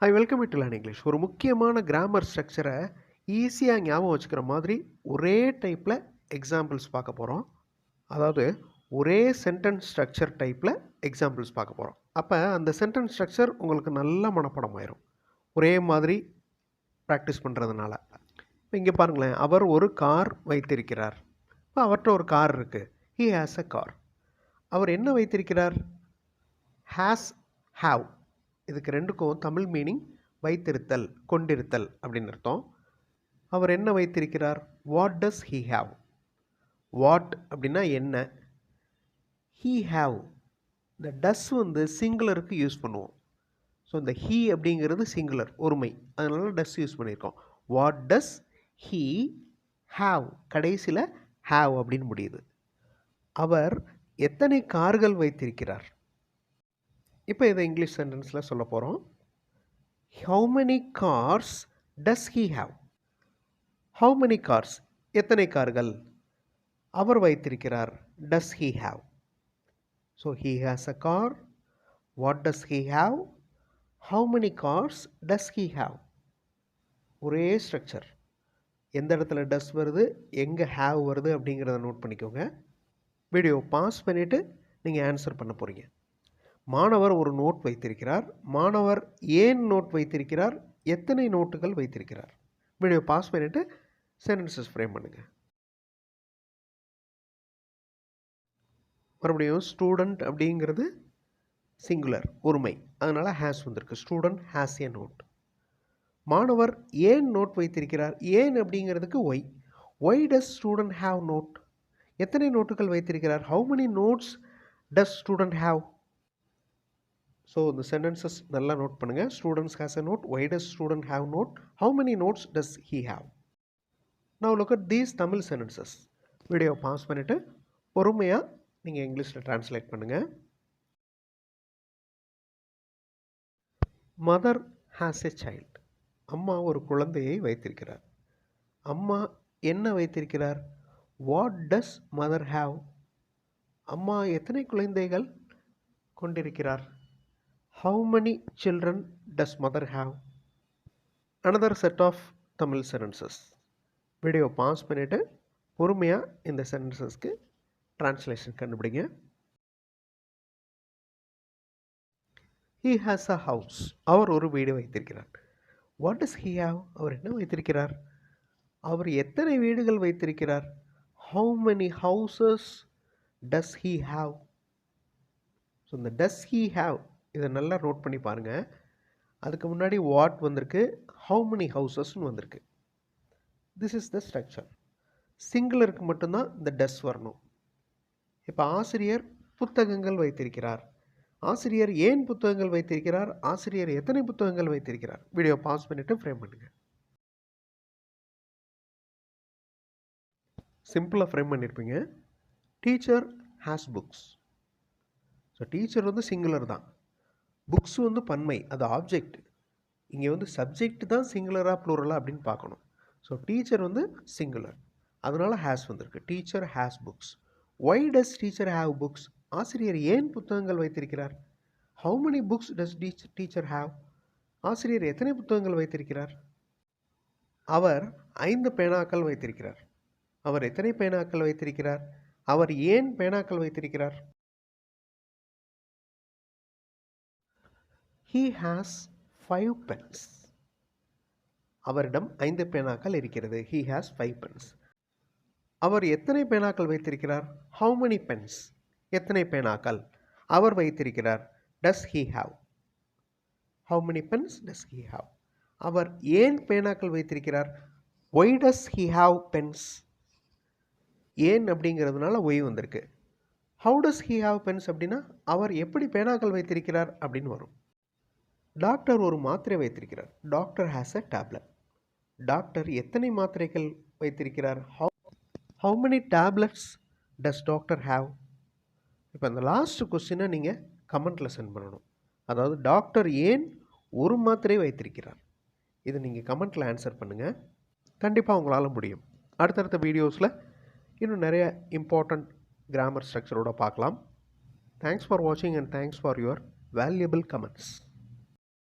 I welcome to learn English. ஒரு முக்கியமான grammar ஸ்ட்ரக்சரை ஈஸியாக ஞாபகம் வச்சுக்கிற மாதிரி ஒரே டைப்பில் எக்ஸாம்பிள்ஸ் பார்க்க போகிறோம். அதாவது ஒரே சென்டென்ஸ் ஸ்ட்ரக்சர் டைப்பில் எக்ஸாம்பிள்ஸ் பார்க்க போகிறோம். அப்போ அந்த சென்டென்ஸ் ஸ்ட்ரக்சர் உங்களுக்கு நல்ல மனப்பாடம் ஆயிரும் ஒரே மாதிரி ப்ராக்டிஸ் பண்ணுறதுனால. இப்போ இங்கே பாருங்களேன், அவர் ஒரு கார் வைத்திருக்கிறார். இப்போ அவர்கிட்ட ஒரு கார் இருக்குது. He has a car. அவர் என்ன வைத்திருக்கிறார்? Has, have. இதுக்கு ரெண்டுக்கும் தமிழ் மீனிங் வைத்திருத்தல், கொண்டிருத்தல் அப்படின்னு அர்த்தம். அவர் என்ன வைத்திருக்கிறார்? What does he have. What அப்படின்னா என்ன, ஹீ ஹாவ் இந்த டஸ் வந்து சிங்குலருக்கு யூஸ் பண்ணுவோம். ஸோ இந்த ஹீ அப்படிங்கிறது சிங்குலர், ஒருமை, அதனால டஸ் யூஸ் பண்ணியிருக்கோம். வாட் டஸ் ஹீ ஹாவ், கடைசியில் ஹாவ் அப்படின்னு முடியுது. அவர் எத்தனை கார்கள் வைத்திருக்கிறார்? இப்போ இதை இங்கிலீஷ் சென்டென்ஸில் சொல்ல போகிறோம். How many cars does he have. How many cars, எத்தனை கார்கள் அவர் வைத்திருக்கிறார்? டஸ் he have. So he has a car. What does he have. How many cars does he have. ஒரே ஸ்ட்ரக்சர். எந்த இடத்துல டஸ் வருது, எங்கே ஹாவ் வருது அப்படிங்கிறத நோட் பண்ணிக்கோங்க. வீடியோ பாஸ் பண்ணிவிட்டு நீங்கள் ஆன்சர் பண்ண போகிறீங்க. மாணவர் ஒரு நோட் வைத்திருக்கிறார். மாணவர் ஏன் நோட் வைத்திருக்கிறார்? எத்தனை நோட்டுகள் வைத்திருக்கிறார்? வீடியோ பாஸ் பண்ணிவிட்டு சென்டென்சஸ் ஃப்ரேம் பண்ணுங்கள். மறுபடியும் ஸ்டூடெண்ட் அப்படிங்கிறது சிங்குலர், ஒருமை, அதனால் ஹேஸ் வந்திருக்கு. Student has a note. மாணவர் ஏன் நோட் வைத்திருக்கிறார்? ஏன் அப்படிங்கிறதுக்கு why. Why does student have note. எத்தனை நோட்டுகள் வைத்திருக்கிறார்? How many notes does student have. So இந்த சென்டென்சஸ் நல்லா நோட் பண்ணுங்கள். Students has a note. Why does student have note. How many notes does he have. Now look at these Tamil sentences. Video pause பண்ணிவிட்டு பொறுமையாக நீங்கள் இங்கிலீஷில் translate பண்ணுங்கள். Mother has a child. அம்மா ஒரு குழந்தையை வைத்திருக்கிறார். அம்மா என்ன வைத்திருக்கிறார்? What does mother have. அம்மா எத்தனை குழந்தைகள் கொண்டிருக்கிறார்? How many children does mother have? Another set of Tamil sentences. Video pause பண்ணிவிட்டு பொறுமையாக இந்த சென்டென்சஸ்க்கு ட்ரான்ஸ்லேஷன் கண்டுபிடிங்க. He has a house. அவர் ஒரு வீடு வைத்திருக்கிறார். What does he have? அவர் என்ன வைத்திருக்கிறார்? அவர் எத்தனை வீடுகள் வைத்திருக்கிறார்? How many houses does he have? So இந்த does he have இதை நல்லா நோட் பண்ணி பாருங்கள். அதுக்கு முன்னாடி வாட் வந்திருக்கு, ஹவு மெனி ஹவுசஸ்ன்னு வந்திருக்கு. This is the structure. சிங்குலருக்கு மட்டும்தான் இந்த டஸ் வரணும். இப்போ ஆசிரியர் புத்தகங்கள் வைத்திருக்கிறார். ஆசிரியர் ஏன் புத்தகங்கள் வைத்திருக்கிறார்? ஆசிரியர் எத்தனை புத்தகங்கள் வைத்திருக்கிறார்? வீடியோ பாஸ் பண்ணிவிட்டு ஃப்ரேம் பண்ணுங்கள். சிம்பிளாக ஃப்ரேம் பண்ணியிருப்பீங்க. Teacher has books. So teacher வந்து சிங்குலர் தான். புக்ஸ் வந்து பன்மை, அது ஆப்ஜெக்ட். இங்கே வந்து சப்ஜெக்ட் தான் சிங்குலராக ப்ளூரலாக அப்படின்னு பார்க்கணும். ஸோ டீச்சர் வந்து சிங்குலர், அதனால் ஹேஸ் வந்திருக்கு. Teacher has books. Why does teacher have books. ஆசிரியர் ஏன் புத்தகங்கள் வைத்திருக்கிறார்? How many books does teacher have. ஆசிரியர் எத்தனை புத்தகங்கள் வைத்திருக்கிறார்? அவர் 5 பேனாக்கள் வைத்திருக்கிறார். அவர் எத்தனை பேனாக்கள் வைத்திருக்கிறார்? அவர் ஏன் பேனாக்கள் வைத்திருக்கிறார்? He has 5 pens. அவரிடம் 5 பேனாக்கள் இருக்கிறது. He has 5 pens. அவர் எத்தனை பேனாக்கள் வைத்திருக்கிறார்? How many pens? எத்தனை பேனாக்கள் அவர் வைத்திருக்கிறார்? Does he have? How many pens does he have? அவர் ஏன் பேனாக்கள் வைத்திருக்கிறார்? Why does he have pens? ஏன் அப்படிங்கிறதுனால ஒய் வந்திருக்கு. How does he have pens அப்படின்னா அவர் எப்படி பேனாக்கள் வைத்திருக்கிறார் அப்படின்னு வரும். டாக்டர் ஒரு மாத்திரை வைத்திருக்கிறார். Doctor has a tablet. Doctor எத்தனை மாத்திரைகள் வைத்திருக்கிறார்? How many tablets does doctor have. இப்போ அந்த லாஸ்ட் கொஸ்டினை நீங்கள் கமெண்ட்டில் சென்ட் பண்ணணும். அதாவது டாக்டர் ஏன் ஒரு மாத்திரை வைத்திருக்கிறார், இதை நீங்கள் கமெண்ட்டில் ஆன்சர் பண்ணுங்கள். கண்டிப்பாக உங்களால் முடியும். அடுத்தடுத்த வீடியோஸில் இன்னும் நிறைய இம்பார்ட்டண்ட் கிராமர் ஸ்ட்ரக்சரோடு பார்க்கலாம். தேங்க்ஸ் ஃபார் வாட்சிங் and thanks for your valuable comments.